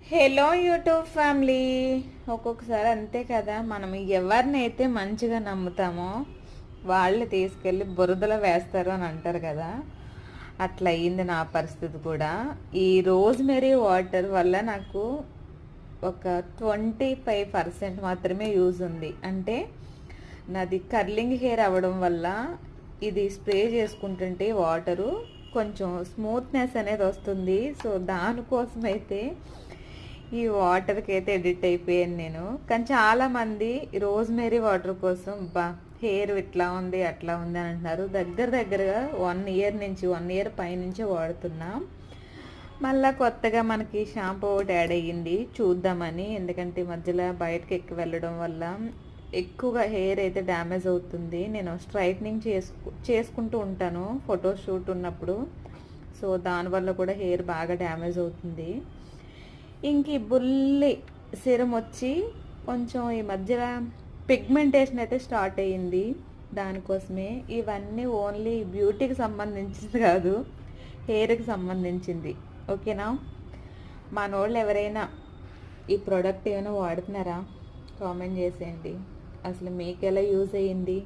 Hello YouTube family. ఒక్కొక్కసారి అంతే కదా, మనం ఎవరినైతే మంచిగా నమ్ముతామో వాళ్ళు తీసుకెళ్ళి బురదలో వేస్తారు అని అంటారు కదా. అట్లా అయ్యింది నా పరిస్థితి కూడా. ఈ రోజ్మెరీ వాటర్ వల్ల నాకు ఒక 25% మాత్రమే యూజ్ ఉంది. అంటే నాది కర్లింగ్ హెయిర్ అవ్వడం వల్ల ఇది స్ప్రే చేసుకుంటుంటే వాటరు కొంచెం స్మూత్నెస్ అనేది వస్తుంది. సో దానికోసం అయితే ఈ వాటర్కి అయితే ఎడిట్ అయిపోయాను నేను. కానీ చాలామంది రోజ్మెరీ వాటర్ కోసం హెయిర్ ఇట్లా ఉంది అట్లా ఉంది అని అంటున్నారు. దగ్గరగా 1 ఇయర్ పైనుంచే వాడుతున్నా. మళ్ళీ కొత్తగా మనకి షాంపూ ఒకటి యాడ్ అయ్యింది చూద్దామని. ఎందుకంటే ఈ మధ్యలో బయటకు ఎక్కి వెళ్ళడం వల్ల ఎక్కువగా హెయిర్ అయితే డ్యామేజ్ అవుతుంది. నేను స్ట్రైట్నింగ్ చేసుకుంటూ ఉంటాను ఫోటోషూట్ ఉన్నప్పుడు. సో దానివల్ల కూడా హెయిర్ బాగా డ్యామేజ్ అవుతుంది. ఇంక ఈ బుల్లి సిరం వచ్చి కొంచెం ఈ మధ్యలో పిగ్మెంటేషన్ అయితే స్టార్ట్ అయ్యింది. దానికోసమే ఇవన్నీ ఓన్లీ బ్యూటీకి సంబంధించింది కాదు, హెయిర్కి సంబంధించింది. ఓకేనా? మనోళ్ళు ఎవరైనా ఈ ప్రోడక్ట్ ఏమైనా వాడుతున్నారా? కామెంట్ చేసేయండి. అసలు మీకు ఎలా యూజ్ అయ్యింది?